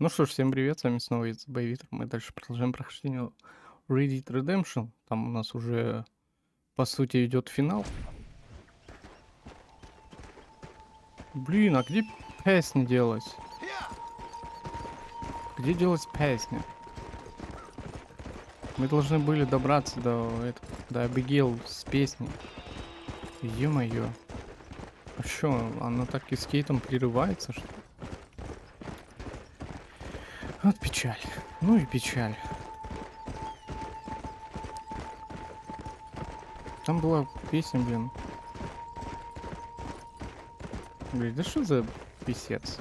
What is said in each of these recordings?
Ну что ж, всем привет, с вами снова ThebyVittor. Мы дальше продолжаем прохождение Red Dead Redemption. Там у нас уже, по сути, идет финал. Блин, а где песни делать? Где делать песни? Мы должны были добраться до Абигейл с песней. Ё-моё. А чё, она так и скейтом прерывается, что ли? Вот печаль. Ну и печаль. Там была песня, блин. Блин, да что за писец?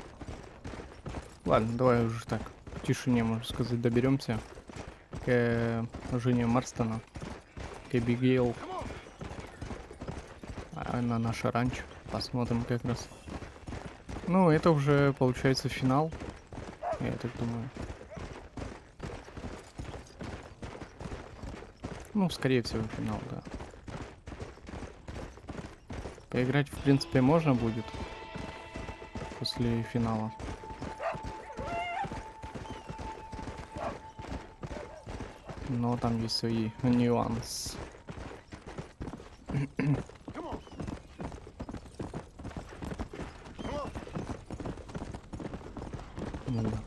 Ладно, давай уже так, в тишине, можно сказать, доберемся к Жене Марстона, к Эбигейл, на наше ранчо. Посмотрим как раз. Ну, это уже получается финал, я так думаю. Ну, скорее всего, финал, да. Поиграть, в принципе, можно будет после финала. Но там есть свои нюансы. Ну да.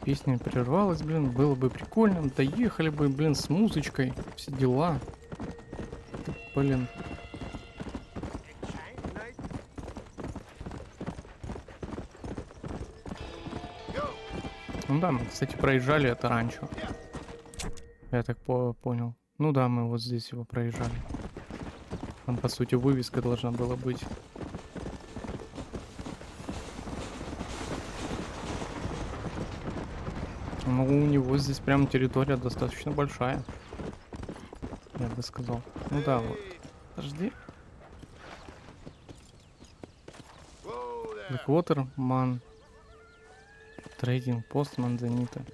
Песня прервалась, блин, было бы прикольно. Доехали бы, блин, с музычкой, все дела. Блин. Ну да, мы, кстати, проезжали это раньше. Я так понял. Ну да, мы вот здесь его проезжали. Там, по сути, вывеска должна была быть. Ну, у него здесь прям территория достаточно большая. Я бы сказал. Ну да, вот. Подожди. Blackwater, Ман. Трейдинг, пост, Манзанита.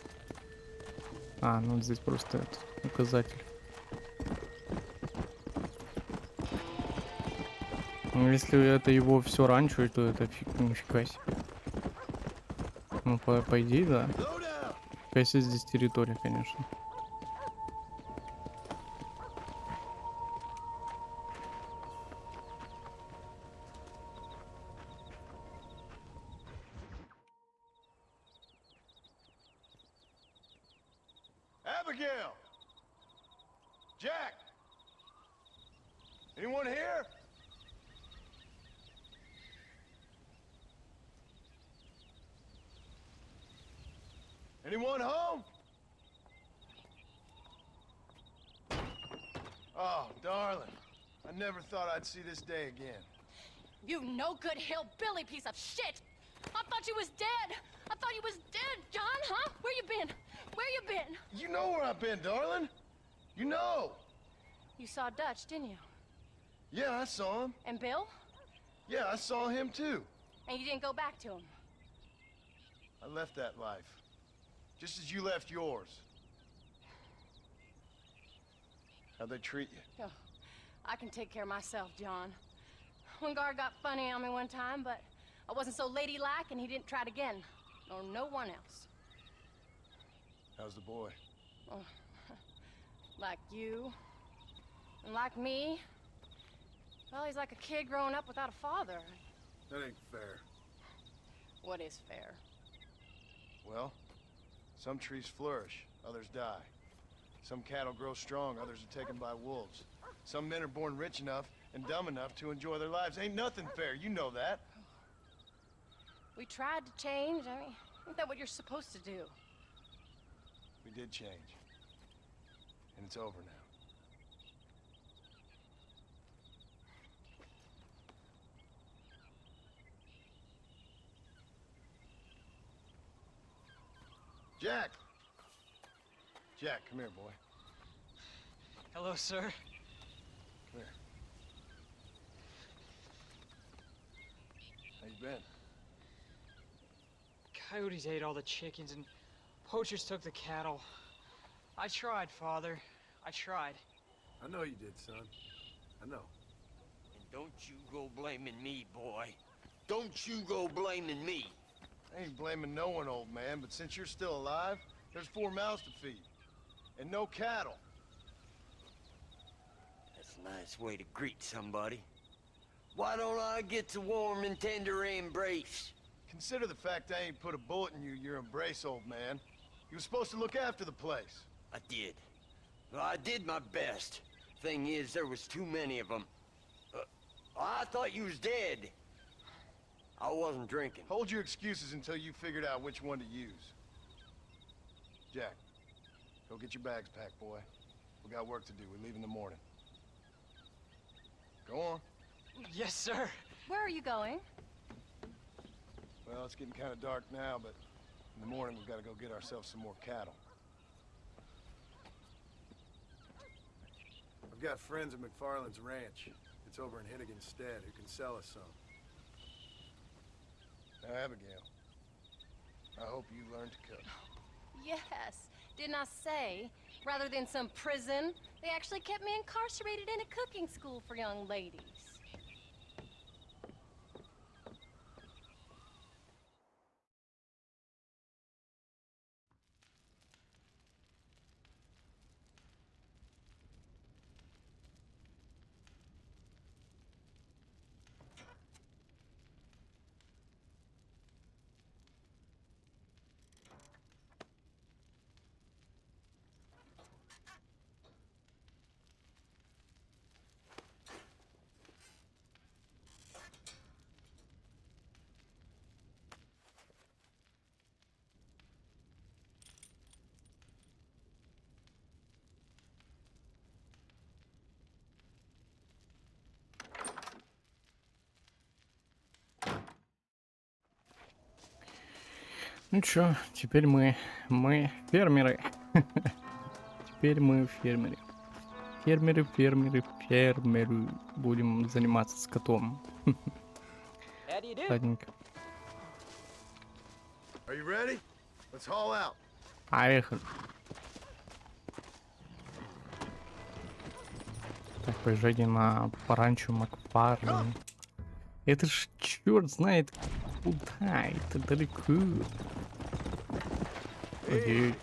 А, ну здесь просто этот указатель. Ну, если это его все раньше, то это нифига себе. Ну, по идее, да. Какая здесь территория, конечно. Abigail! Jack! Anyone here? Anyone home? Oh, darling. I never thought I'd see this day again. You no good hillbilly piece of shit! I thought you was dead! I thought you was dead, John, huh? Where you been? Where you been? You know where I've been, darling. You know. You saw Dutch, didn't you? Yeah, I saw him. And Bill? Yeah, I saw him too. And you didn't go back to him? I left that life. Just as you left yours. How'd they treat you? Oh, I can take care of myself, John. One guard got funny on me one time, but I wasn't so ladylike and he didn't try it again. Nor no one else. How's the boy? Oh, like you. And like me. Well, he's like a kid growing up without a father. That ain't fair. What is fair? Well, some trees flourish, others die. Some cattle grow strong, others are taken by wolves. Some men are born rich enough and dumb enough to enjoy their lives. Ain't nothing fair, you know that. We tried to change. I mean, isn't that what you're supposed to do? We did change. And it's over now. Jack! Jack, come here, boy. Hello, sir. Come here. How you been? Coyotes ate all the chickens and poachers took the cattle. I tried, Father. I tried. I know you did, son. I know. And don't you go blaming me, boy. Don't you go blaming me. I ain't blaming no one, old man, but since you're still alive, there's 4 mouths to feed. And no cattle. That's a nice way to greet somebody. Why don't I get the warm and tender embrace? Consider the fact I ain't put a bullet in your embrace, old man. You were supposed to look after the place. I did. Well, I did my best. Thing is, there was too many of them. I thought you was dead. I wasn't drinking. Hold your excuses until you figured out which one to use. Jack, go get your bags packed, boy. We got work to do. We leave in the morning. Go on. Yes, sir. Where are you going? Well, it's getting kind of dark now, but in the morning we've got to go get ourselves some more cattle. I've got friends at McFarland's ranch. It's over in Hennigan's stead who can sell us some. Now, Abigail, I hope you learn to cook. Yes. Didn't I say, rather than some prison, they actually kept me incarcerated in a cooking school for young ladies. Ну чё, теперь мы фермеры. Теперь мы фермеры. Фермеры. Будем заниматься скотом. Ладненько. Are you ready? Let's haul out. Поехали. Так, поезжайте на поранчо Макфарлен. Это ж черт знает куда, это далеко. Окей.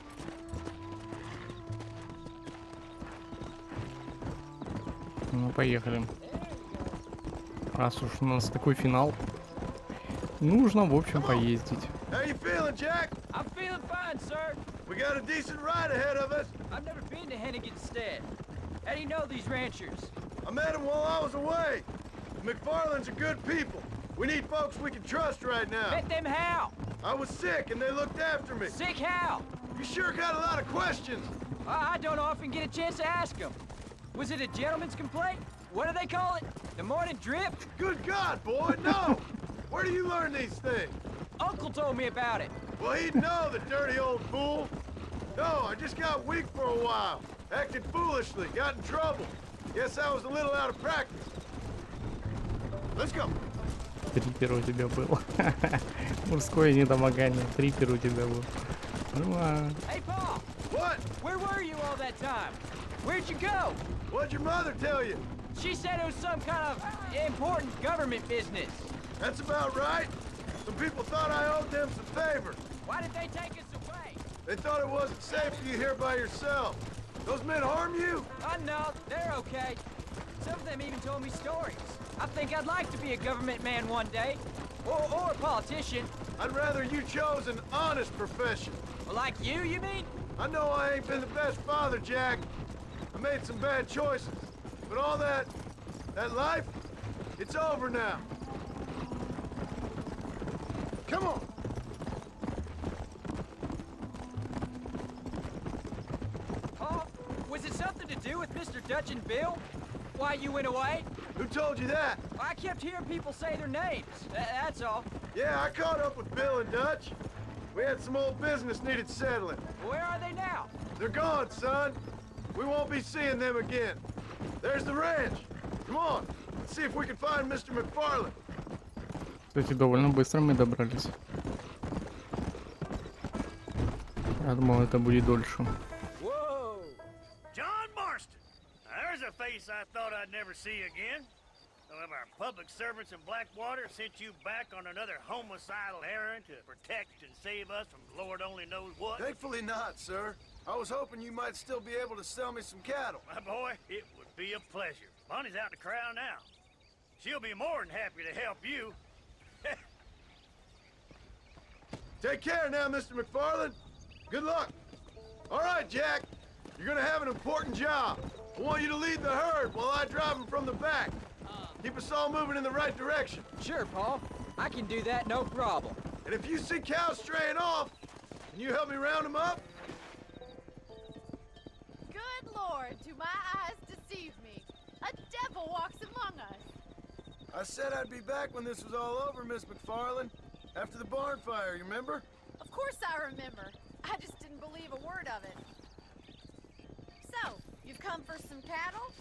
Ну, поехали. Раз уж у нас такой финал, нужно, в общем, поездить. How you feeling, Jack? I'm feeling fine, sir. We got a decent ride ahead of us. I've never been to Hennigan's stead. How do you know these ranchers? I met them while I was away. The McFarlands are good people. We need folks we can trust right now. Met them how? I was sick and they looked after me. Sick how? You sure got a lot of questions. I don't often get a chance to ask them. Was it a gentleman's complaint? What do they call it? The morning drip? Good God, boy, no! Where do you learn these things? Uncle told me about it. Well, he'd know, the dirty old fool. No, I just got weak for a while. Acted foolishly, got in trouble. Guess I was a little out of practice. Let's go. Трипер у тебя был. Мужское недомогание. Трипер у тебя был. Нормально. Hey, Paul! What? Where were you all that time? Where'd you go? What'd your mother tell you? She said it was some kind of important government business. That's about right. Some people thought I owed them some favor. Why did they take us away? They thought it wasn't safe for you here by yourself. Those men harm you? No, they're okay. Some of them even told me stories. I think I'd like to be a government man one day. Or a politician. I'd rather you chose an honest profession. Like you mean? I know I ain't been the best father, Jack. I made some bad choices. But all that life, it's over now. Come on. Paul, was it something to do with Mr. Dutch and Bill? Why you went away? Who told you that? I kept hearing people say their names. That's all. Yeah, I caught up with Bill and Dutch. We had some old business needed settling. Where are they now? They're gone, son. We won't be seeing them again. There's the ranch. Come on, let's see if we can find Mr. McFarland. Кстати, довольно быстро мы добрались. Я думал, это будет дольше. John Marston. There's a face I thought I'd never see again. Some of our public servants in Blackwater sent you back on another homicidal errand to protect and save us from Lord only knows what? Thankfully not, sir. I was hoping you might still be able to sell me some cattle. My boy, it would be a pleasure. Bonnie's out in the crowd now. She'll be more than happy to help you. Take care now, Mr. McFarland. Good luck. All right, Jack. You're gonna have an important job. I want you to lead the herd while I drive them from the back. Keep us all moving in the right direction. Sure, Paul. I can do that, no problem. And if you see cows straying off, can you help me round them up? Good Lord, do my eyes deceive me? A devil walks among us. I said I'd be back when this was all over, Miss McFarland. After the barn fire, you remember? Of course I remember. I just didn't believe a word of it. So, you've come for some cattle?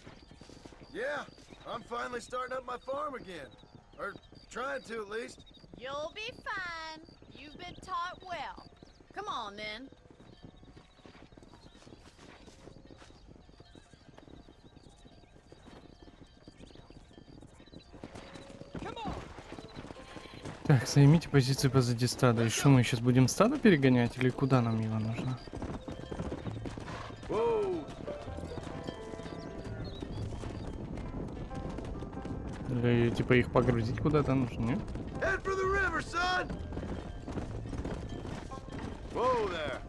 Yeah, I'm finally starting up my farm again. Or trying to, at least. You'll be fine. You've been taught well. Come on, then. Так, займите позиции позади стада. И что, мы сейчас будем стадо перегонять или куда нам его нужно? Whoa! Или типа их погрузить куда-то нужно, нет? Head for the river, son! Whoa there!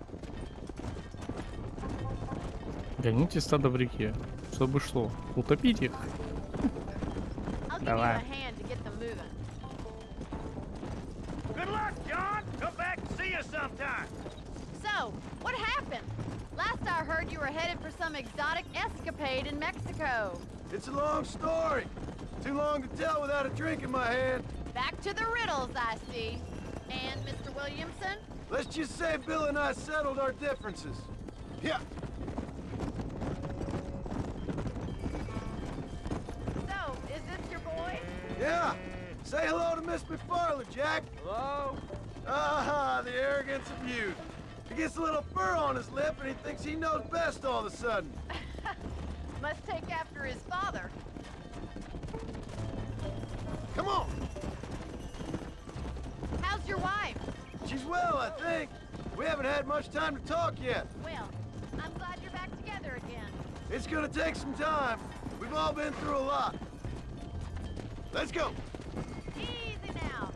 Гоните стадо в реке. Чтобы что? Утопить их? I'll give you a Давай. hand to get them moving. Good luck, John. Come back and see us sometime. So, what happened? Last I heard you were headed for some exotic escapade in Mexico. It's a long story. Too long to tell without a drink in my hand. Back to the riddles, I see. And Mr. Williamson? Let's just say Bill and I settled our differences. Yeah. So, is this your boy? Yeah. Say hello to Miss McFarland, Jack. Hello? Ah, the arrogance of youth. He gets a little fur on his lip and he thinks he knows best all of a sudden. Must take after his father. Come on. How's your wife? She's well, I think. We haven't had much time to talk yet. Well, I'm glad you're back together again. It's gonna take some time. We've all been through a lot. Let's go. Easy now.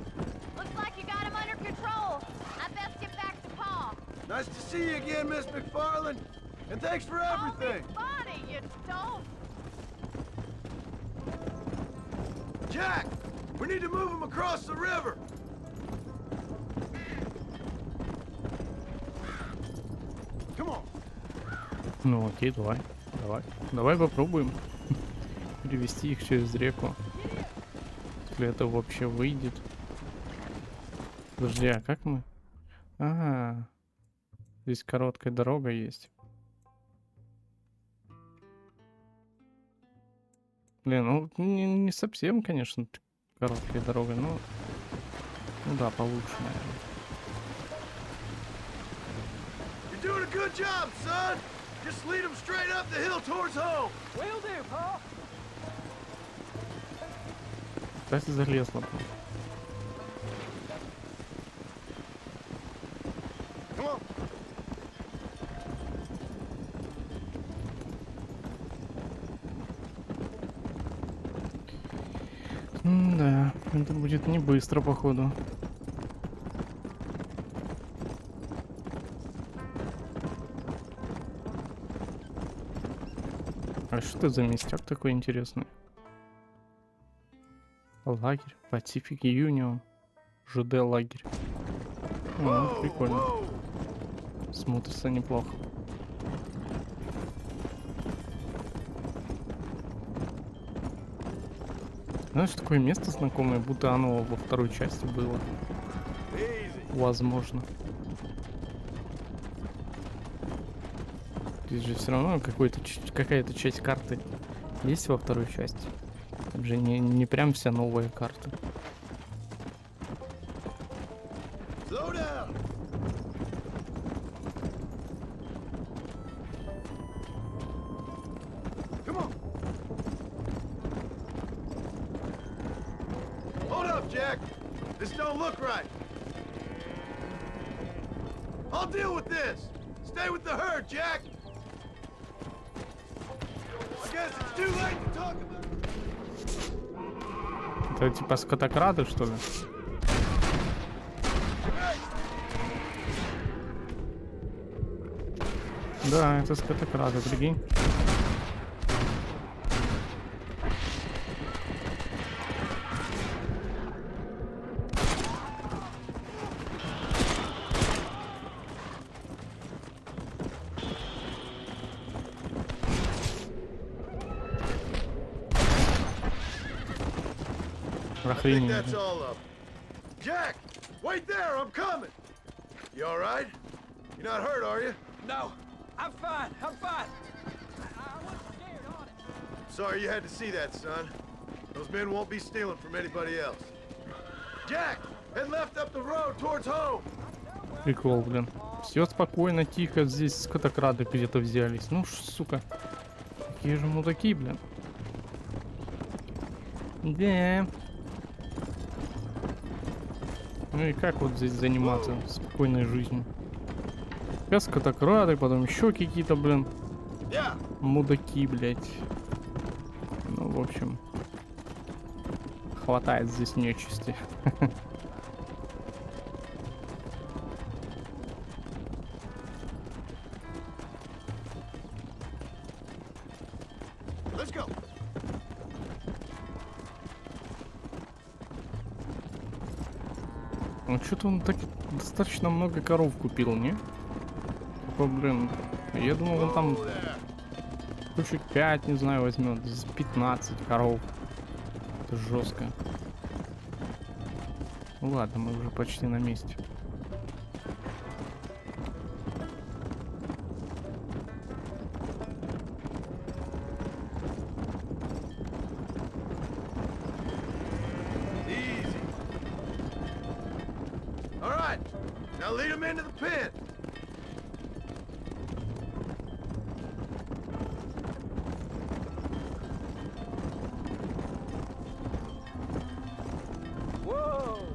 Looks like you got him under control. I best get back to Pa. Nice to see you again, Miss McFarland. And thanks for Call me everything. Bonnie, you don't. Jack, we need to move him across the river. Come on. Ну окей, давай. Давай попробуем перевести их через реку. Если это вообще выйдет. Подожди, а как мы? Ага. Здесь короткая дорога есть. Блин, ну не совсем, конечно, короткая дорога, но... Ну да, получше, наверное. You're doing a good job, son. Just lead him straight up the hill towards home. Will do, Paul. Кстати, залезла. Come on. Да, это будет не быстро, походу. А что это за местяк такой интересный? Лагерь, Pacific Union, ЖД лагерь. О, прикольно. Смотрится неплохо. Знаешь, такое место знакомое, будто оно во второй части было. Возможно. Здесь же все равно какая-то часть карты есть во второй части. Это же не прям вся новая карта. Slow down. Come on. This don't look right. I'll deal with this. Stay with the herd, Jack. I guess it's too late to talk about it. Это типа скотокрады, что ли? Да, это скотокрады, прикинь. I think that's all of them. Jack, wait there, I'm coming. You all right? You're not hurt, are you? No, I'm fine. I'm fine. I wasn't scared, honest. Sorry you had to see that, son. Those men won't be stealing from anybody else. Jack, head left up the road towards home. Прикол, блин. Все спокойно, тихо, здесь скотокрады где-то взялись. Ну, сука. Какие же мудаки, блин. Да. Ну и как вот здесь заниматься спокойной жизнью? Сейчас скотокрады, потом еще какие-то, блин, мудаки, блядь. Ну, в общем, хватает здесь нечисти. Let's go. Ну, что-то он так достаточно много коров купил, не? Типа, блин, я думал, он там штучек 5, не знаю, возьмет. Здесь 15 коров. Это жестко. Ну ладно, мы уже почти на месте. Easy. All right, now lead them into the pen. Whoa!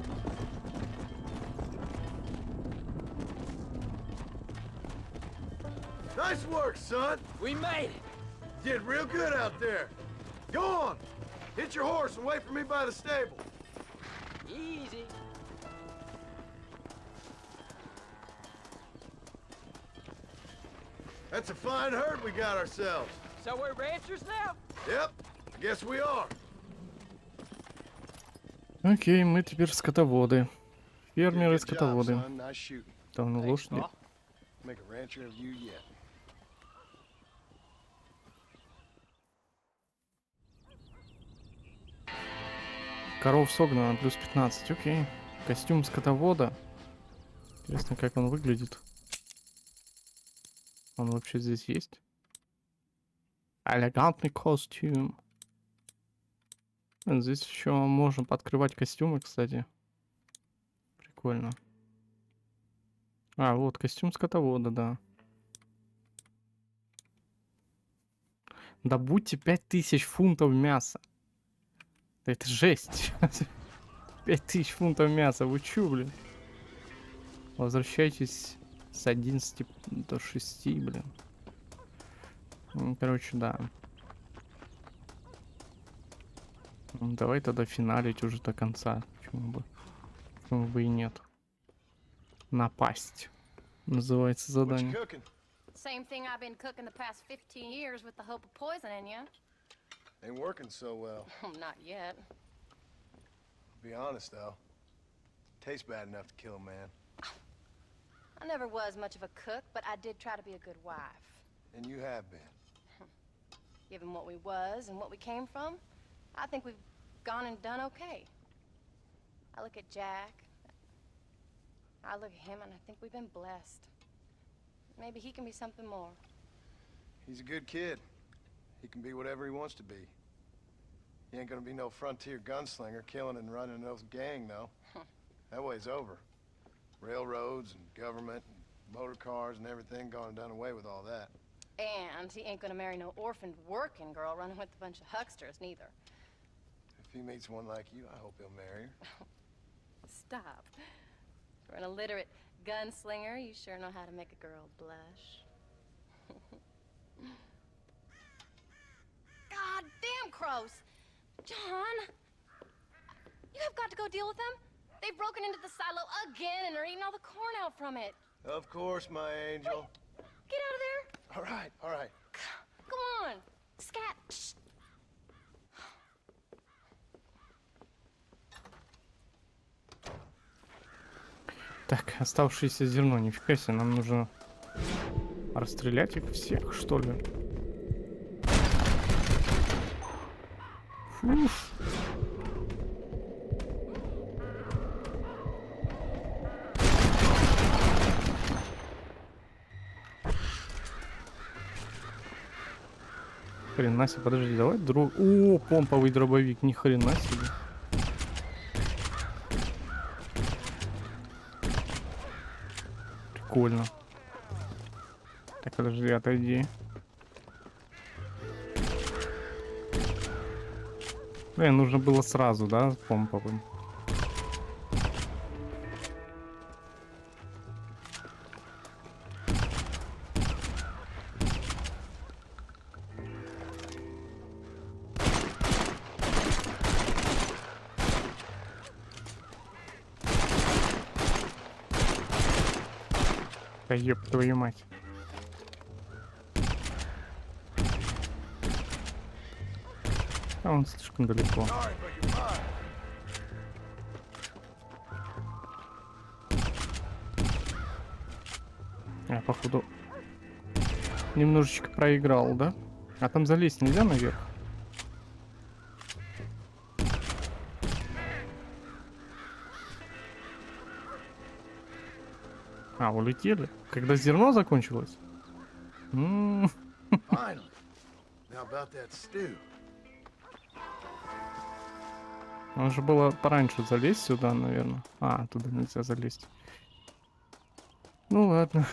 Nice work, son. We made it. Did real good out there. Go on. Hit your horse and wait for me by the stable. Easy. That's a fine herd we got ourselves. So we're ranchers now? Yep, I guess we are. Окей, мы теперь скотоводы. Фермеры, Good job, скотоводы. son. Nice shooting. Там на лошади. Make a rancher of you yet. Коров согнано, плюс 15, окей. Костюм скотовода. Интересно, как он выглядит. Он вообще здесь есть? Элегантный костюм. Здесь еще можно подкрывать костюмы, кстати. Прикольно. А, вот костюм скотовода, да. Добудьте 5000 фунтов мяса. Да это жесть. 5000 фунтов мяса, вы чё, блин? Возвращайтесь с 11 до 6, блин. Ну, короче, да. Ну, давай тогда финалить уже до конца. Почему бы и нет. Напасть. Называется What you задание. cooking? Same thing I've been cooking the past 15 years with the hope of poisoning you. Ain't working so well. Not yet. Be honest though. Tastes bad enough to kill a man. I never was much of a cook, but I did try to be a good wife. And you have been. Given what we was and what we came from, I think we've gone and done okay. I look at Jack. I look at him and I think we've been blessed. Maybe he can be something more. He's a good kid. He can be whatever he wants to be. He ain't gonna be no frontier gunslinger killing and running no gang, though. That way's over. Railroads and government and motor cars and everything gone and done away with all that. And he ain't gonna marry no orphaned working girl running with a bunch of hucksters, neither. If he meets one like you, I hope he'll marry her. Stop. For an illiterate gunslinger, you sure know how to make a girl blush. God damn crows! John! You have got to go deal with them. They've broken into the silo again and are eating all the corn out from it. Of course, my angel. Get out of there! All right, all right. Come on! Scat! Shh. Так, оставшееся зерно, нифига себе, нам нужно расстрелять их всех, что ли? Фуф. Хрена себе, подожди, давай друг... О, помповый дробовик, ни хрена себе. Прикольно. Так, подожди, отойди. Блин, нужно было сразу, да, с помповым. Да ёб твою мать. А он слишком далеко. Я, походу, немножечко проиграл, да? А там залезть нельзя наверх? А, улетели? Когда зерно закончилось? Finally. Now about that stew. Нужно было пораньше залезть сюда, наверное. А, туда нельзя залезть. Ну ладно.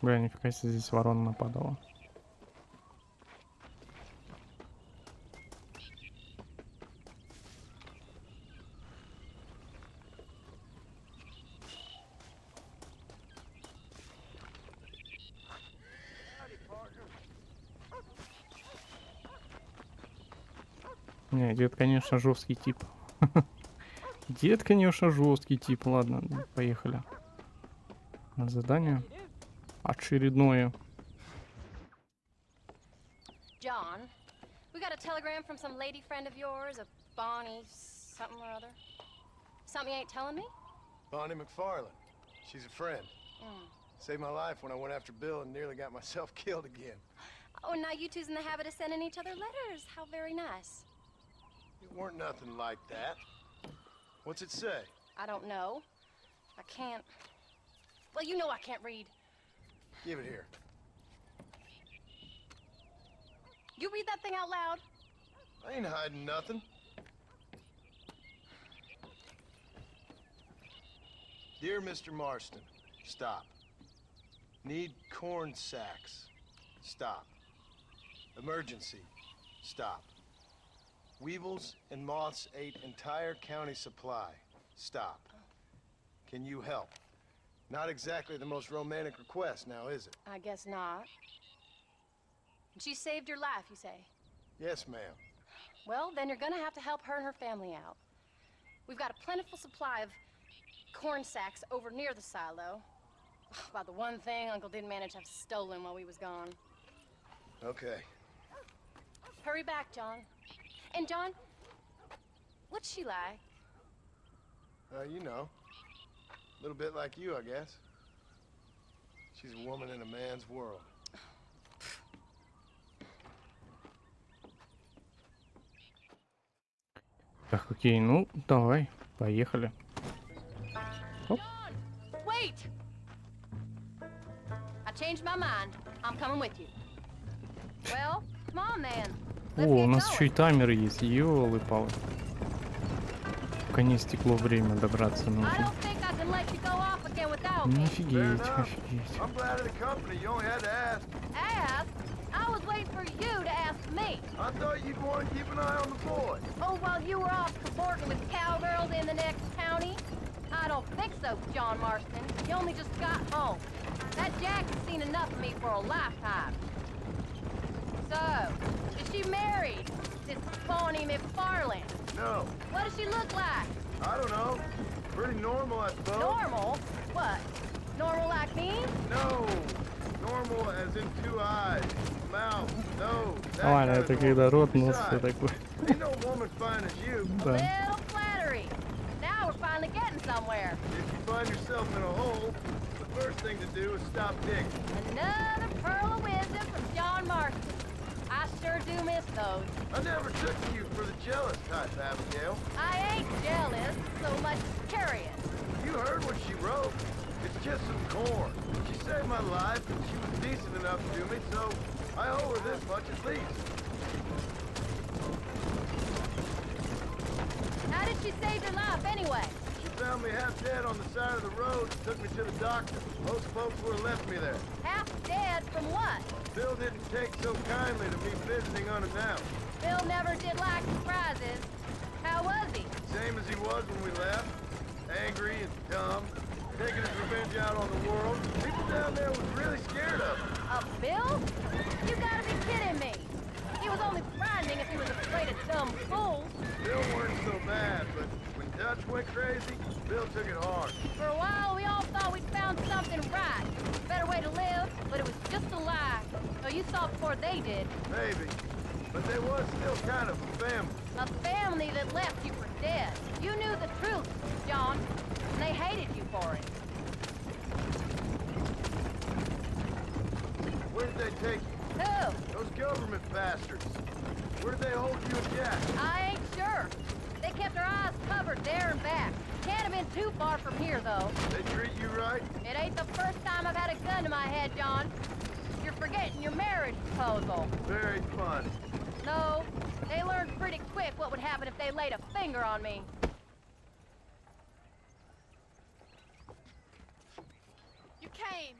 Бля, нифига себе, здесь ворона нападала. Не, дед, конечно, жесткий тип. Дед, конечно, жесткий тип. Ладно, поехали. На задание очередное. John, we got a telegram from some lady friend of yours, a Bonnie something or other. Something you ain't telling me? Bonnie McFarland. She's a friend. Saved my life when I went after Bill and nearly got myself killed again. Oh, and now you two's in the habit of sending each other letters. How very nice. It weren't nothing like that. What's it say? I don't know. I can't... Well, you know I can't read. Give it here. You read that thing out loud? I ain't hiding nothing. Dear Mr. Marston, stop. Need corn sacks. Stop. Emergency. Stop. Weevils and moths ate entire county supply. Stop. Can you help? Not exactly the most romantic request, now is it? I guess not. She saved your life, you say? Yes, ma'am. Well, then you're gonna have to help her and her family out. We've got a plentiful supply of corn sacks over near the silo. About the one thing Uncle didn't manage to have stolen while we was gone. Okay. Hurry back, John. And John, what's she like? You know. A little bit like you, I guess. She's a woman in a man's world. Так, окей, ну, давай, поехали. Оп. Wait! I changed my mind. I'm coming with you. Well, come on, then. О, у нас еще и таймер есть, ёлы-палы. Пока не стекло время, добраться I нужно. don't think I can let you go off again without told me. Fair Офигеть, enough. офигеть. I'm glad of the company. You only had to ask. Ask? I was waiting for you to ask me. I thought you'd want to keep an eye on the boy. Oh, while you were off cavorting with cowgirls in the next county? I don't think so, John Marston. You only just got home. That Jack has seen enough of me for a lifetime. So, is she married? This Bonnie McFarland? No, What does she look like? I don't know. Pretty normal, I suppose. Normal? What? Normal like me? No, normal as in 2 eyes, mouth, nose. That Ладно, kind это of когда normal. рот, нос, все Besides, такое. ain't no woman fine as you. Да. Little flattery. Now we're finally getting somewhere. If you find yourself in a hole, the first thing to do is stop digging. Another pearl of wisdom from John Marston. I sure do miss those. I never took you for the jealous type, Abigail. I ain't jealous so much as curious. You heard what she wrote. It's just some corn. She saved my life, and she was decent enough to me, so I owe her this much at least. How did she save your life anyway? She found me half dead on the side of the road and took me to the doctor. Most folks would have left me there. Half dead from what? Bill didn't take so kindly to me visiting unannounced. Bill never did like surprises. How was he? Same as he was when we left. Angry and dumb. Taking his revenge out on the world. People down there was really scared of him. A Bill? You gotta be kidding me. He was only frightening if he was afraid of dumb fools. Bill weren't so bad, but when Dutch went crazy, Bill took it hard. For a while, we all thought we'd found something right. A better way to live, but it was just a lie. So you saw it before they did. Maybe. But they was still kind of a family. A family that left you for dead. You knew the truth, John, and they hated you for it. Where did they take you? Who? Those government bastards. Where did they hold you and Jack? I ain't sure. They kept their eyes covered there and back. Can't have been too far from here, though. They treat you right? It ain't the first time I've had a gun to my head, John. You're forgetting your marriage proposal. Very fun. No, they learned pretty quick what would happen if they laid a finger on me. You came.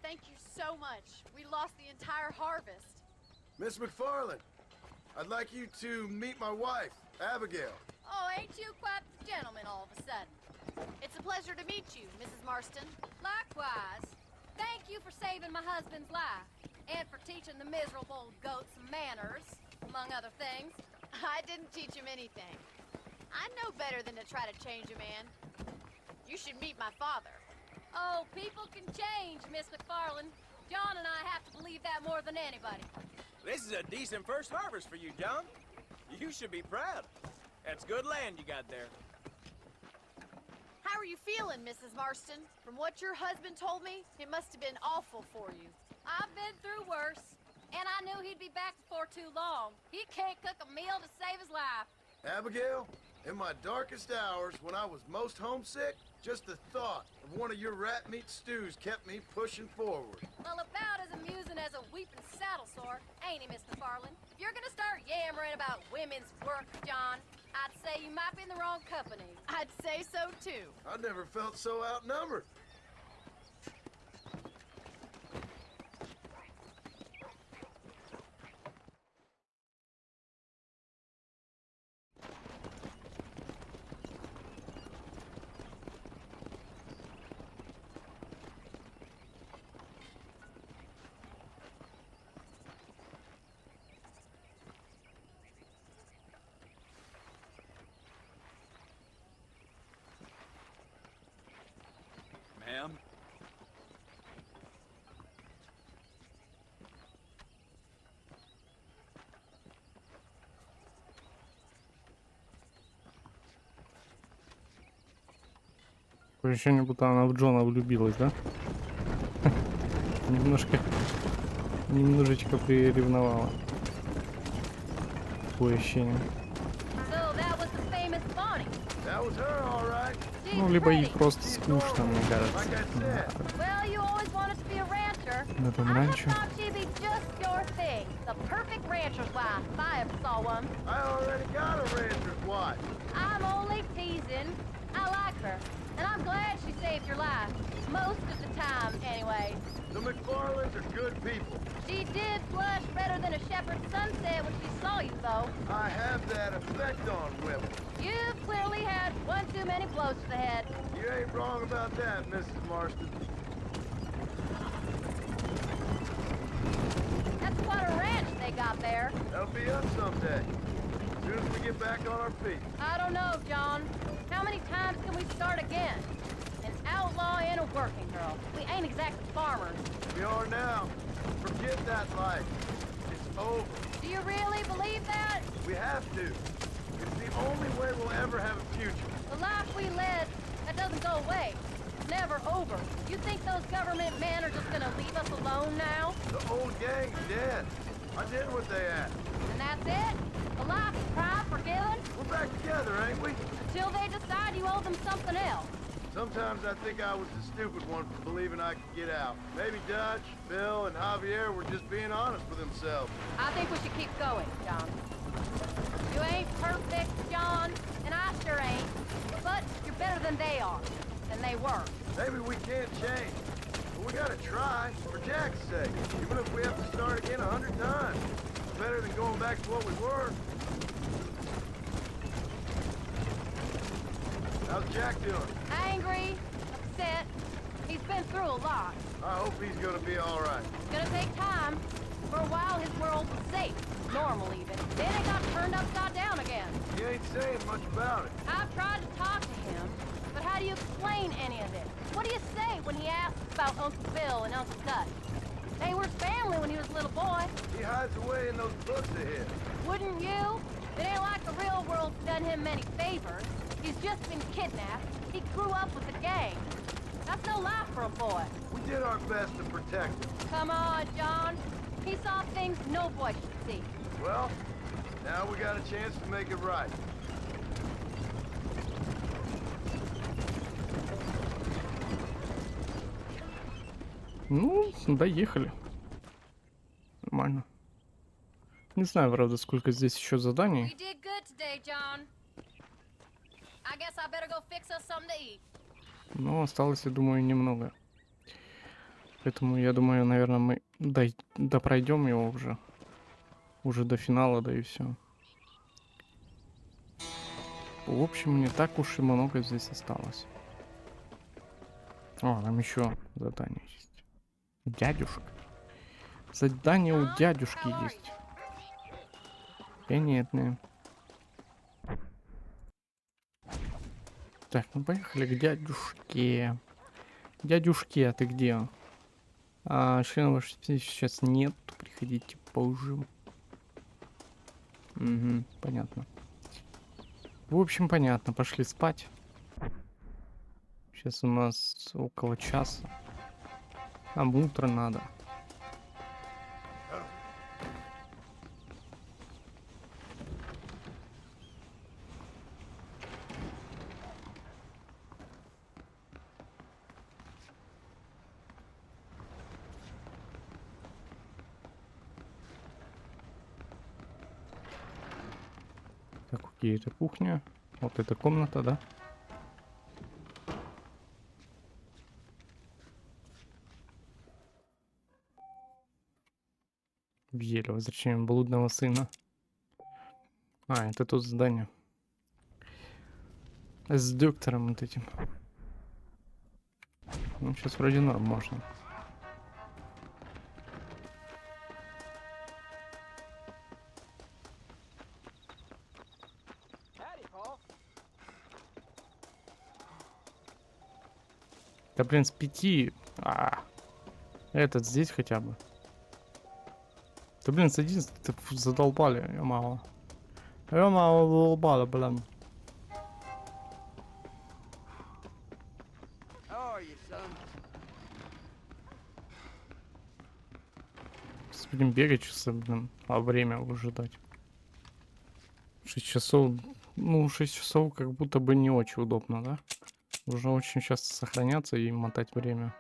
Thank you so much. We lost the entire harvest. Miss McFarland, I'd like you to meet my wife, Abigail. Oh, ain't you quite the gentleman all of a sudden? It's a pleasure to meet you, Mrs. Marston. Likewise. Thank you for saving my husband's life. And for teaching the miserable goat some manners, among other things. I didn't teach him anything. I know better than to try to change a man. You should meet my father. Oh, people can change, Miss McFarland. John and I have to believe that more than anybody. This is a decent first harvest for you, John. You should be proud. That's good land you got there. How are you feeling, Mrs. Marston? From what your husband told me, it must have been awful for you. I've been through worse, and I knew he'd be back before too long. He can't cook a meal to save his life. Abigail, in my darkest hours, when I was most homesick, just the thought of one of your rat meat stews kept me pushing forward. Well, about as amusing as a weeping saddle sore, ain't he, Miss McFarland? If you're gonna start yammering about women's work, John, I'd say you might be in the wrong company. I'd say so, too. I never felt so outnumbered. Ma'am? Такое ощущение, будто она в Джона влюбилась, да? Немножечко приревновала. Такое ощущение. So that was the famous Bonnie. That was her, all right. She's Ну, либо ей pretty. просто скучно, мне кажется. Like I said, Well, you always wanted to be a rancher. На том I ранчо. thought she'd be just your thing. The perfect rancher's wife, if I ever saw one. I already got a rancher's wife. I'm only teasing. I like her. And I'm glad she saved your life. Most of the time, anyway. The McFarlands are good people. She did blush redder than a shepherd's sunset when she saw you, though. I have that effect on women. You've clearly had one too many blows to the head. You ain't wrong about that, Mrs. Marston. That's quite a ranch they got there. That'll be us someday. As soon as we get back on our feet. I don't know, John. How many times can we start again? An outlaw and a working girl. We ain't exactly farmers. We are now. Forget that life. It's over. Do you really believe that? We have to. It's the only way we'll ever have a future. The life we led, that doesn't go away. It's never over. You think those government men are just gonna leave us alone now? The old gang's dead. I did what they asked. And that's it? A life of crime forgiven? We're back together, ain't we? Until they decide you owe them something else. Sometimes I think I was the stupid one for believing I could get out. Maybe Dutch, Bill, and Javier were just being honest with themselves. I think we should keep going, John. You ain't perfect, John, and I sure ain't. But you're better than they are. Than they were. Maybe we can't change. But we gotta try, for Jack's sake. Even if we have to start again 100 times. It's better than going back to what we were. How's Jack doing? Angry, upset. He's been through a lot. I hope he's gonna be all right. It's gonna take time. For a while, his world was safe. Normal, even. Then it got turned upside down again. He ain't saying much about it. I've tried to talk to him, but how do you explain any of this? What do you say when he asks about Uncle Bill and Uncle Dutch? They were his family when he was a little boy. He hides away in those books of his. Wouldn't you? It ain't like the real world's done him many favors. He's just been kidnapped. He grew up with the gang. That's no life for a boy. We did our best to protect him. Come on, John. He saw things no boy should see. Well, now we got a chance to make it right. Ну, доехали. Нормально. Не знаю, правда, сколько здесь еще заданий. We did good today, John. I guess I better go fix us something to eat. Но осталось, я думаю, немного. Поэтому, я думаю, наверное, мы допройдем его уже до финала, да и все. В общем, не так уж и много здесь осталось. О, там еще задание есть. Дядюшка. Задание у дядюшки есть. Понятно. Так, ну поехали к дядюшке. Дядюшке, а ты где? Членов вашей семьи сейчас нет. Приходите позже. Угу, понятно. В общем, понятно. Пошли спать. Сейчас у нас около часа. Нам утро надо. Так, окей, это кухня. Вот эта комната, да? Видели возвращение блудного сына. Это тут здание. С доктором вот этим. Ну, сейчас вроде норм можно. Да блин, с 5. Этот здесь хотя бы. Да блин, с 11 задолбали, я мало. Я мало задолбали, блин. Сейчас будем бегать часы, блин, а время выжидать. 6 часов, ну 6 часов как будто бы не очень удобно, да? Нужно очень часто сохраняться и мотать время.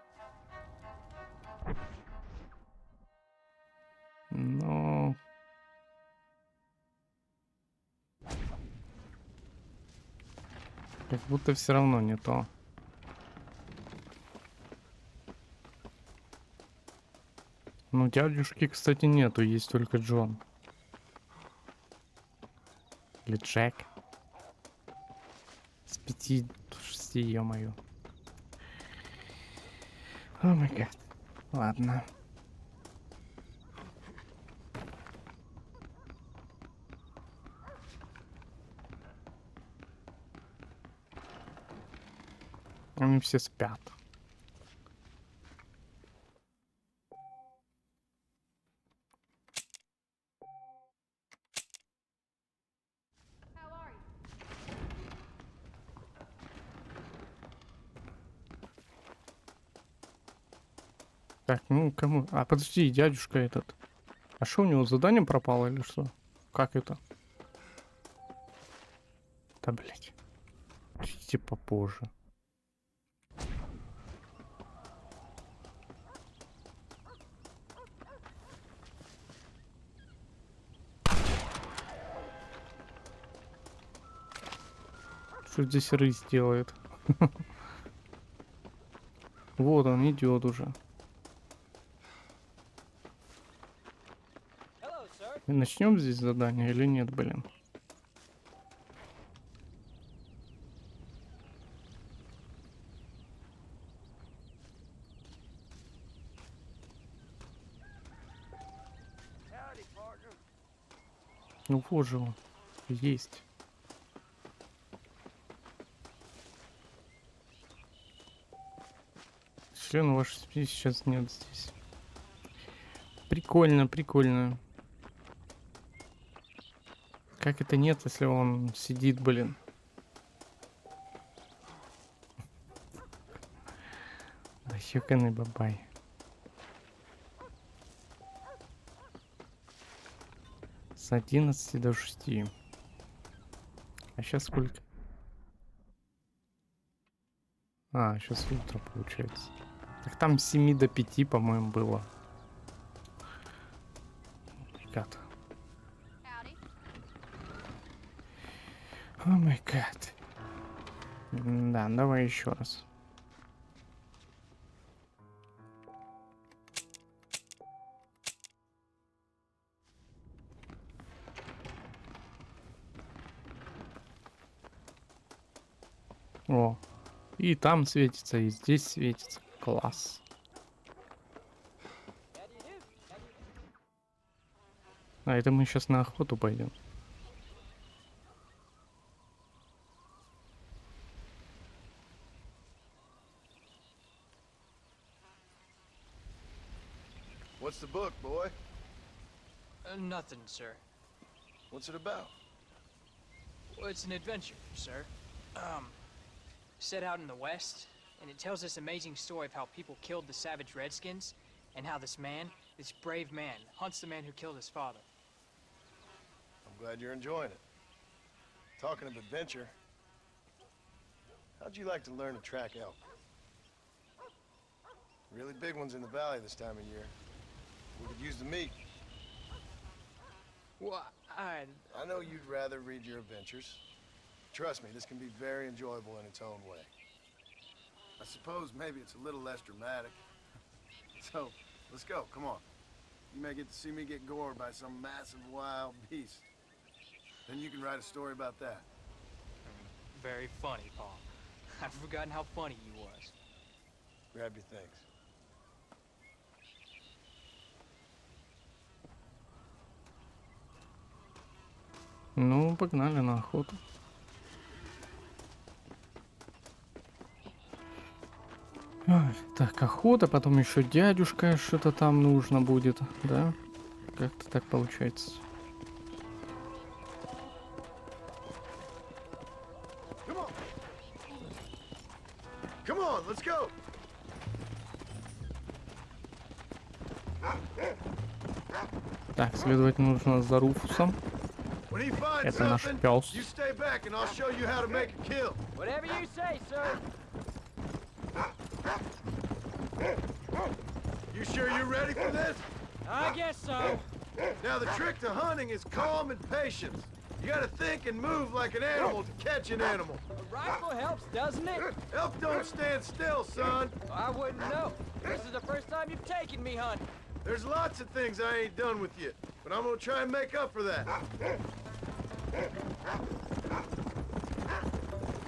Но... Как будто все равно не то. Ну, дядюшки, кстати, нету, есть только Джон. Или Джек. С 5-6, ё-моё. О май гад. Ладно. Они все спят. Так, ну кому? А, подожди, дядюшка этот. А что у него задание пропало или что? Как это? Да, блять. Придите попозже. Что здесь рысь делает? Вот он идет уже. Hello, sir. Начнем здесь задание или нет, блин? Howdy, partner. Ну вот же он. Есть. Член вашей семьи сейчас нет здесь. Прикольно, прикольно. Как это нет, если он сидит, блин? Ёканый бабай. С 11 до 6. А сейчас сколько? А, сейчас утро получается. Так там с 7 до 5, по-моему, было. Гад. О май гад. Да, давай еще раз. О, и там светится, и здесь светится. Класс. А это мы сейчас на охоту пойдем. What's the book, boy? Nothing, sir. What's it about? Well, it's an adventure, sir. Set out in the West, and it tells this amazing story of how people killed the savage Redskins, and how this man, this brave man, hunts the man who killed his father. I'm glad you're enjoying it. Talking of adventure, how'd you like to learn to track elk? Really big ones in the valley this time of year. We could use the meat. Well, I know you'd rather read your adventures. Trust me, this can be very enjoyable in its own way. I suppose maybe it's a little less dramatic. So, let's go, come on. You may get to see me get gored by some massive wild beast. Then you can write a story about that. very funny, Paul. I've forgotten how funny you was. Grab your things. Ну, погнали на охоту. Ой, так, охота, потом еще дядюшка что-то там нужно будет, да? Как-то так получается. Come on, let's go. Так, следовать нужно за Руфусом. When he finds Это наш something, пес. you stay back and I'll show you how to make a kill. Whatever you say, sir. You sure you're ready for this? I guess so. Now the trick to hunting is calm and patience. You gotta think and move like an animal to catch an animal. A rifle helps, doesn't it? Elk don't stand still, son. I wouldn't know. This is the first time you've taken me hunting. There's lots of things I ain't done with you, but I'm gonna try and make up for that.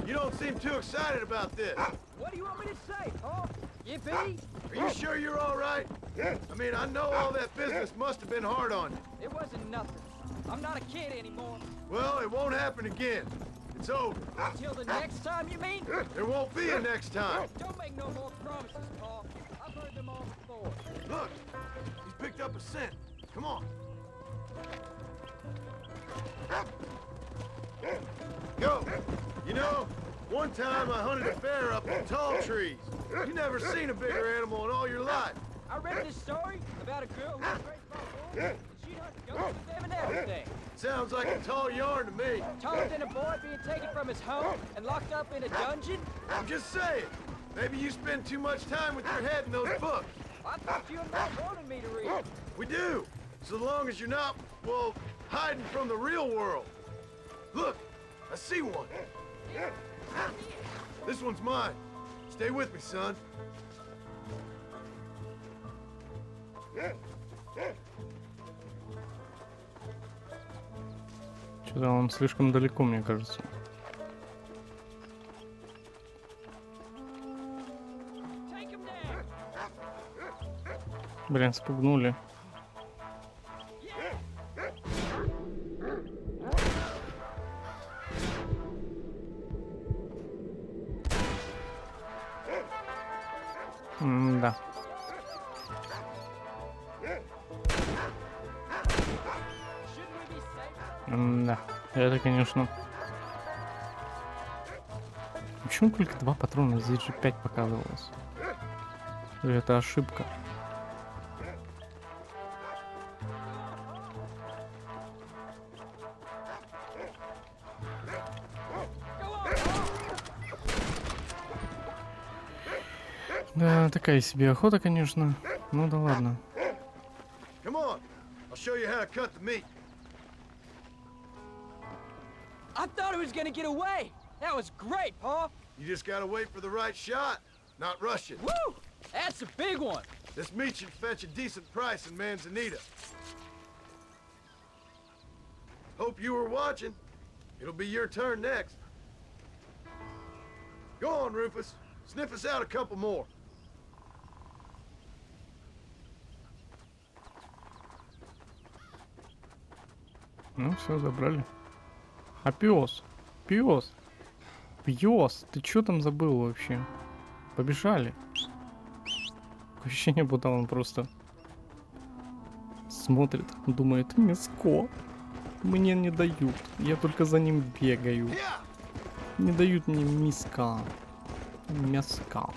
You don't seem too excited about this. What do you want me to say, huh? Yippee? Are you sure you're all right? I mean, I know all that business must have been hard on you. It wasn't nothing. I'm not a kid anymore. Well, it won't happen again. It's over. Until the next time, you mean? There won't be a next time. Don't make no more promises, Paul. I've heard them all before. Look, he's picked up a scent. Come on. Go. You know, one time I hunted a bear up in tall trees. You never seen a bigger animal in all your life. I read this story about a girl who was raised by wolves, and she'd hunt ghosts with them and everything. Sounds like a tall yarn to me. Taller than a boy being taken from his home and locked up in a dungeon? I'm just saying. Maybe you spend too much time with your head in those books. I thought you and Mom wanted me to read. We do. So long as you're not, well, hiding from the real world. Look, I see one. This one's mine. Stay with me, son. Что-то он слишком далеко, мне кажется. Take him down. Блин, спугнули. Да. Да, это, конечно. Почему только 2 патрона? Здесь же 5 показывалось. Или это ошибка? Да, такая себе охота, конечно. Ну да ладно. Come on. I'll show you how to cut the meat. I thought he was gonna get away. That was great, Paul. You just gotta wait for the right shot, not rush it. Woo! That's a big one. This meat should fetch a decent price in Manzanita. Hope you were watching. It'll be your turn next. Go on, Rufus. Sniff us out a couple more. Ну все, забрали. А пес? Пес? Пес? Ты что там забыл вообще? Побежали. Такое ощущение, будто он просто смотрит, думает, мяско. Мне не дают. Я только за ним бегаю. Не дают мне миска. Мяска.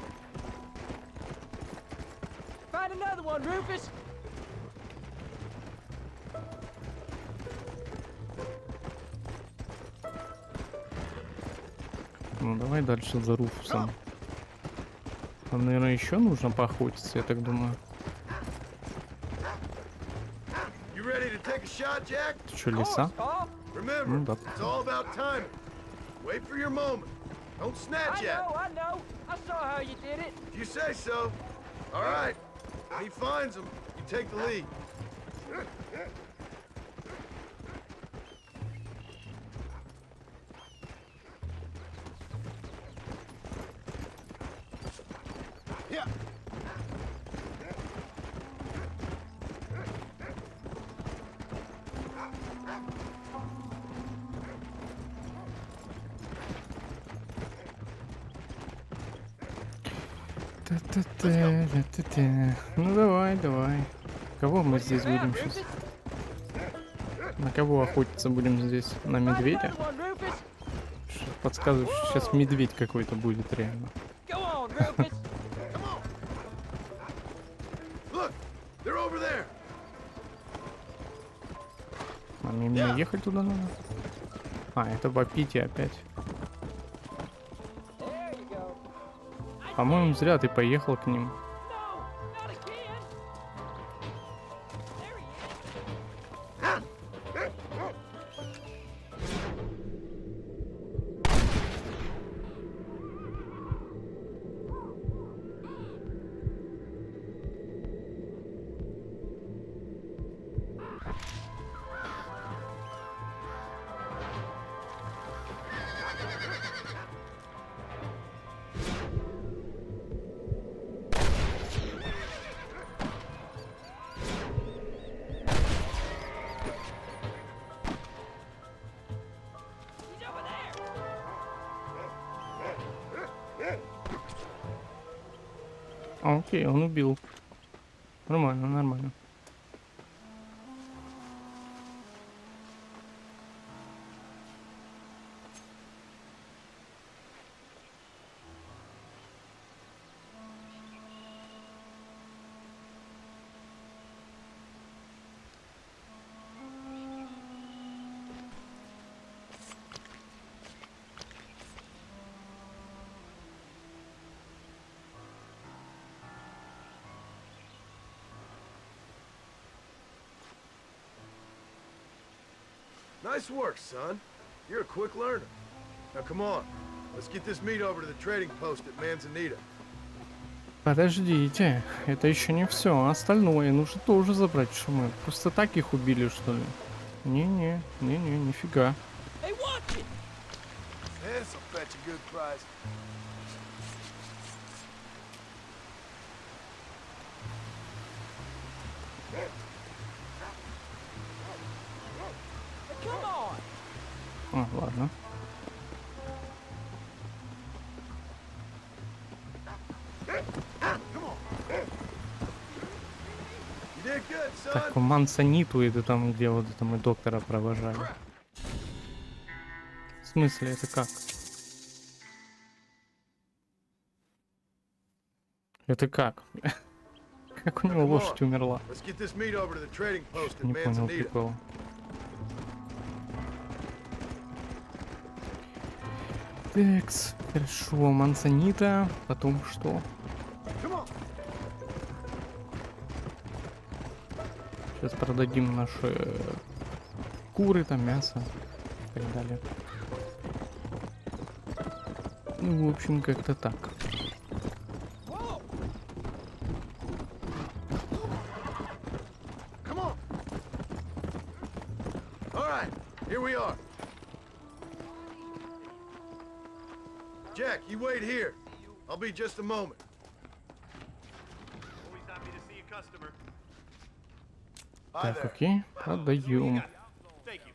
Find another one, Rufus. Ну давай дальше за Руфусом. Нам, наверное, еще нужно поохотиться, я так думаю. You ready to take a shot, Jack? Ты что, лиса? Paul. Remember, Ну да. it's all about timing. Wait for your moment. Don't snatch at it. I know. I saw how you did it. If you say so. All right. When he finds them, you take the lead. Yeah. Ну давай, давай. Кого мы здесь будем сейчас? На кого охотиться будем здесь? На медведя? Another one, Rufus. Подсказываю, что сейчас медведь какой-то будет реально. Go on, Rufus. Come on. Look, they're over there. А мне ехать туда надо? А, это вопить опять. There you go. По-моему, зря ты поехал к ним. No, not again. There he is. Окей, он убил. Нормально, нормально. Nice work, son. You're a quick learner. Now come on. Let's get this meat over to the trading post at Manzanita. Подождите, это еще не все. Остальное нужно тоже забрать. Что мы просто так их убили, что ли? Не-не, не-не, нифига. Hey, watch it! This'll fetch a good price. Come on! А, ладно. You did good, son. Так, у Мансониту это там, где вот это мы доктора провожали. В смысле, это как? Это как? Как у него лошадь умерла? Let's get this meat over to the trading post at Не понял Manzanita. прикола. Текс, хорошо, Мансонита, потом что? Come on. Сейчас продадим наши куры, там мясо и так далее. Ну, в общем, как-то так. Come on. All right, here we are. Jack, you wait here. I'll be just a moment. Always happy to see a customer. Hi Так, there. окей, продаем. Thank you.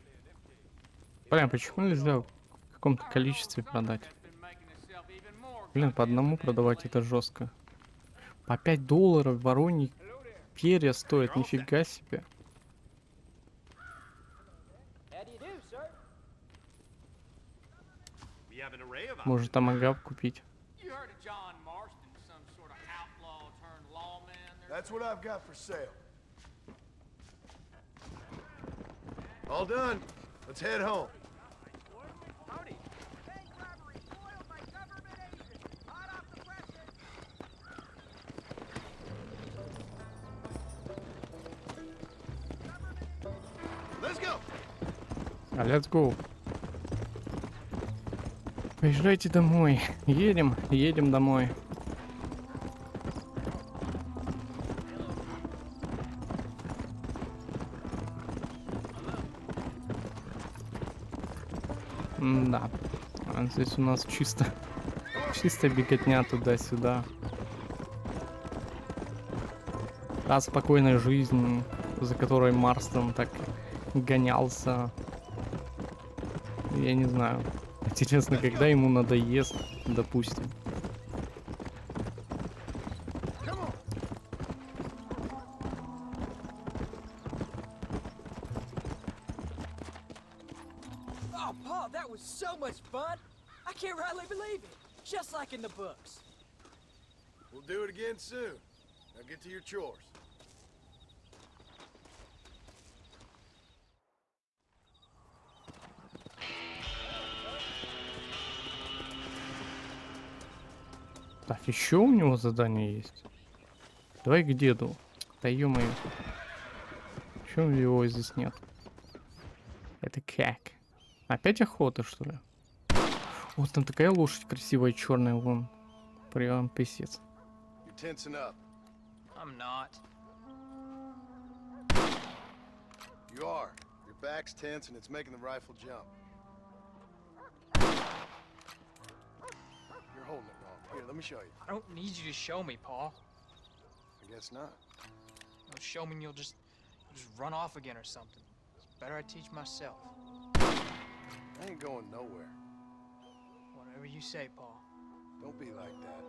Блин, почему нельзя в каком-то количестве продать? Блин, по одному продавать это жестко. По $5 вороньи перья стоят, нифига себе. How do you do, sir? We have an array of Может, томагавк купить. You heard of John Marston, some sort of outlaw turned lawman? That's what I've got for sale. All done. Let's head home. Howdy. Let's go. Let's go. Поезжайте домой. Едем, едем домой. Да. А здесь у нас чисто беготня туда-сюда. Та спокойная жизнь, за которой Марстон так гонялся. Я не знаю. Интересно, когда ему надоест, допустим. Oh, Paul, that was so much fun! I can't rightly believe it! Just like in the books. We'll do it again soon. Now get to your chores. Так, еще у него задание есть. Давай к деду. Да ё-моё. Почему его здесь нет? Это как? Опять охота, что ли? Вот там такая лошадь красивая, черная, вон. Прям писец. You're tensing up. I'm not. You are. Your back's tense and it's making the rifle jump. You're holding it wrong. Here, let me show you. I don't need you to show me, Paul. I guess not. Don't show me and you'll just run off again or something. It's better I teach myself. I ain't going nowhere. Whatever you say, Paul. Don't be like that.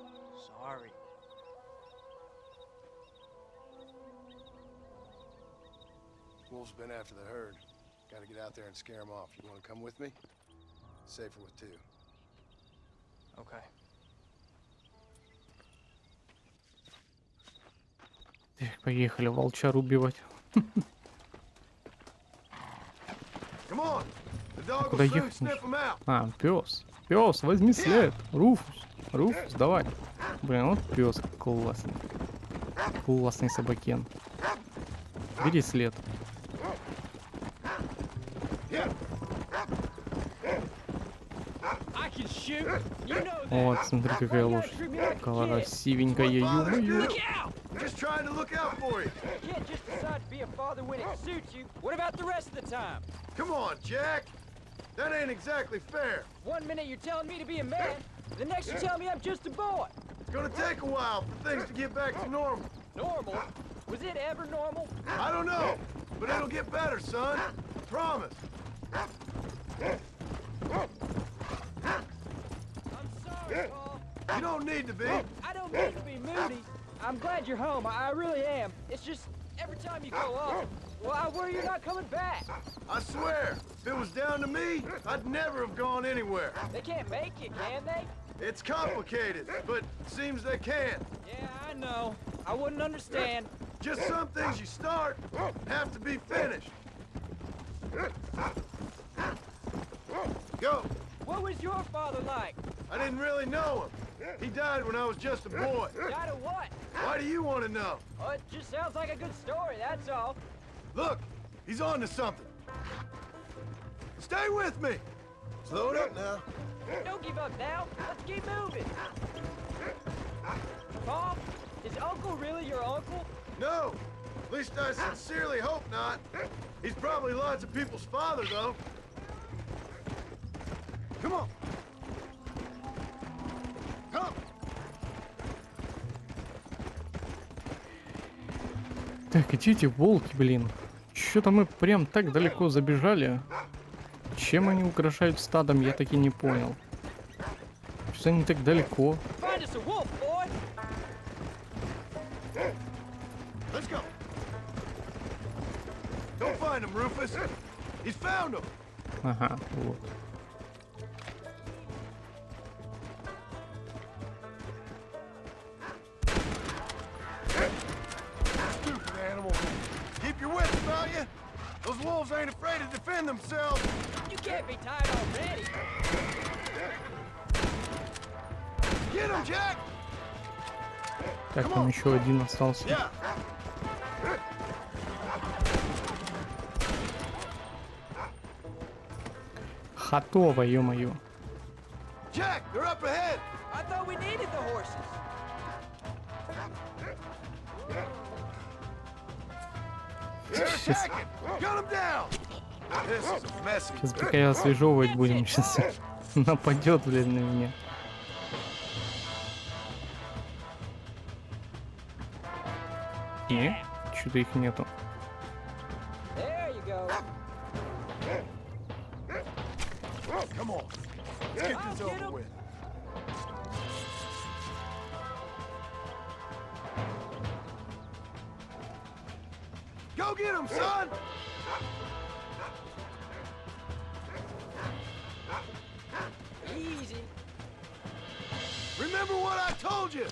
Sorry. Wolves been after the herd. Gotta get out there and scare them off. You wanna come with me? Safer with two. Okay. Так, поехали волчар убивать. Come on! The dog Куда will soon ехать? sniff them out. А, пес. Пес, возьми след. Руфус. Руфус, давай. Блин, вот пес классный. Классный собакен. Бери след. I can shoot. You know that. Вот, смотри, какая лошадь. Красивенькая, ё-моё. Look out! Just trying to look out for you. You can't just decide to be a father when it suits you. What about the rest of the time? Come on, Jack. That ain't exactly fair. 1 minute you're telling me to be a man, the next you're telling me I'm just a boy. It's gonna take a while for things to get back to normal. Normal? Was it ever normal? I don't know, but it'll get better, son. I promise. I'm sorry, Paul. You don't need to be. I don't mean to be moody. I'm glad you're home. I really am. It's just every time you go up, well, I worry you're not coming back. I swear, if it was down to me, I'd never have gone anywhere. They can't make you, can they? It's complicated, but seems they can. Yeah, I know. I wouldn't understand. Just some things you start have to be finished. Go. What was your father like? I didn't really know him. He died when I was just a boy. Died of what? Why do you want to know? Oh, it just sounds like a good story, that's all. Look, he's on to something. Stay with me. Slow it up now. Don't give up now. Let's keep moving. Paul, is Uncle really your uncle? No, at least I sincerely hope not. He's probably lots of people's father, though. Come on. Come. Так, где эти волки, блин? Что-то мы прям так далеко забежали. Чем они угрожают стадом, я таки не понял. Что они так далеко? Find us a wolf, boy. Let's go. Don't find him, Rufus. He's found him. Ага, вот. Stupid animal. Keep your wits about you. Those wolves ain't afraid to defend themselves. You can't be tired already. Get him, Jack. Так, там еще один остался. Yeah. Готово, ё-моё. Jack, they're up ahead. I thought we needed the horses. They're attacking. Gun them down. This is messy. Сейчас пока я освежевывать будем, сейчас нападет, блин, на меня. Не, что-то их нету. There you go. Come on. Let's get this I'll get over 'em. with. Go get him, son. Easy. Remember what I told you.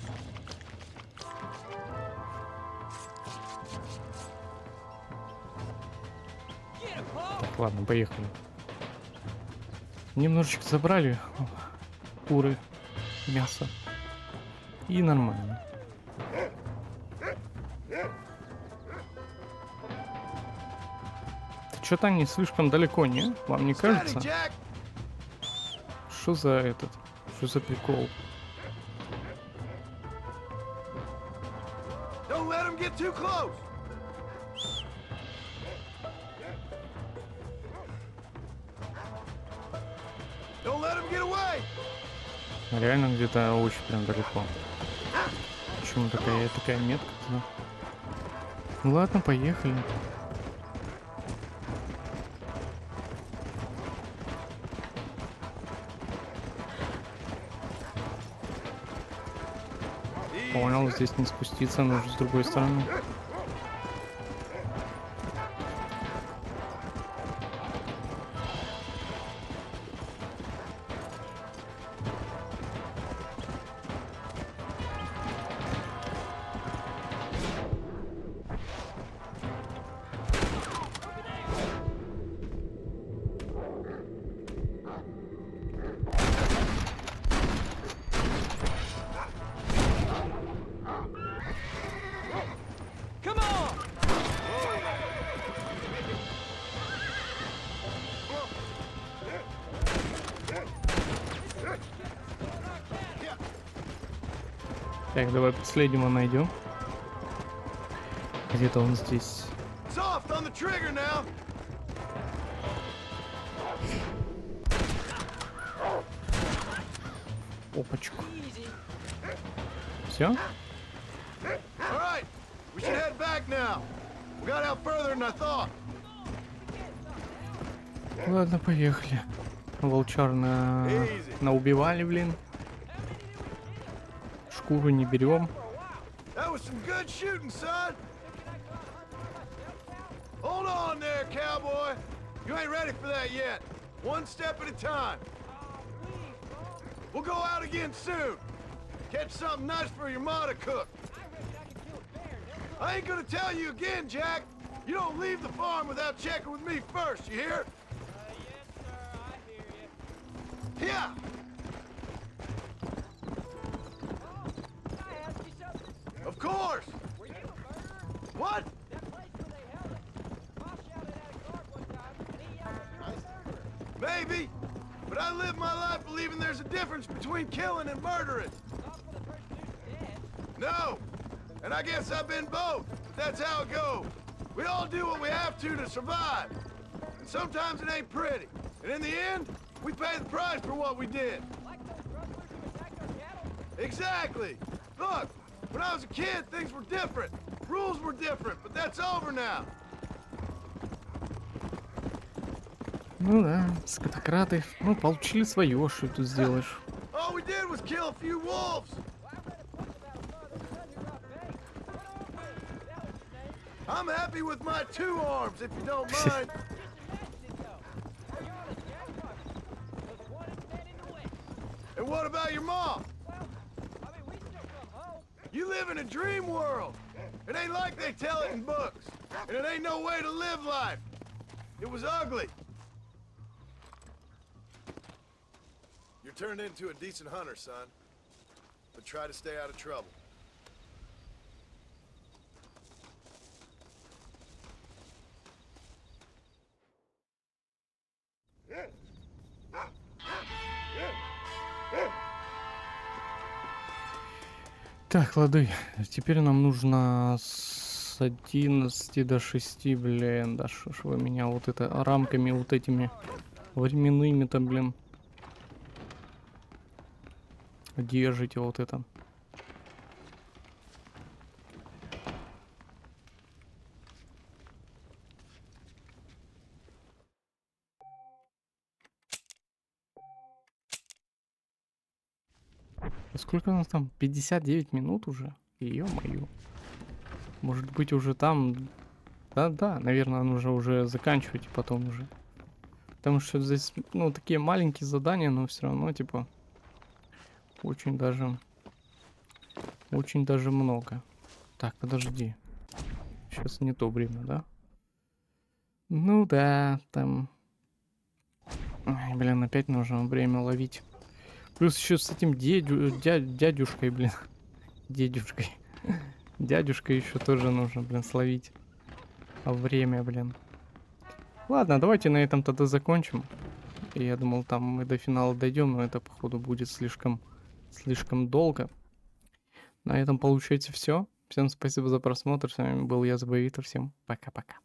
Get him, Paul. Так, ладно, поехали. Немножечко забрали куры, мясо. И нормально. Что-то они слишком далеко, не? Вам не кажется? Steady, Jack. Что за этот? Что за прикол? Don't let him get too close. Don't let him get away. Реально где-то очень прям далеко. Почему такая метка-то? Ну ладно, поехали. Понял, здесь не спуститься, нужно с другой стороны. Так, давай последнего найдем. Где-то он здесь. Soft on the trigger now. Опачку. Все? All right, we should head back now. We got out further than I thought. Ладно, поехали. Волчар на убивали, блин. Шкуру не берем. That was some good shooting, son. Hold on there, cowboy. You ain't ready for that yet. One step at a time. We'll go out again soon. Catch something nice for your ma to cook. I ain't gonna tell you again, Jack. You don't leave the farm without checking with me first, you hear? Yeah. Of course. What? Maybe, but I live my life believing there's a difference between killing and murdering. No, and I guess I've been both. That's how it goes. We all do what we have to survive. And sometimes it ain't pretty. And in the end, we pay the price for what we did. Exactly. Look, when I was a kid, things were different. Rules were different, but that's over now. Ну да, скотократы. Ну, получили свое, что тут сделаешь. All we did was kill a few wolves. I'm happy with my 2 arms, if you don't mind. And what about your mom? You live in a dream world. It ain't like they tell it in books. And it ain't no way to live life. It was ugly. You're turned into a decent hunter, son. But try to stay out of trouble. Так, лады. Теперь нам нужно с 11 до 6, блин. Да что ж вы меня вот это рамками вот этими временными-то, блин. Держите вот это. Сколько у нас там? 59 минут уже? Ё-моё. Может быть уже там... Да-да, наверное, нужно уже заканчивать и потом уже. Потому что здесь, ну, такие маленькие задания, но все равно, типа, очень даже много. Так, подожди. Сейчас не то время, да? Ну да, там... Ай, блин, опять нужно время ловить. Плюс еще с этим дядюшкой, блин. Дедушкой. Дядюшка еще тоже нужно, блин, словить. А время, блин. Ладно, давайте на этом тогда закончим. Я думал, там мы до финала дойдем, но это, походу, будет слишком долго. На этом получается все. Всем спасибо за просмотр. С вами был я, ThebyVittor. Всем пока-пока.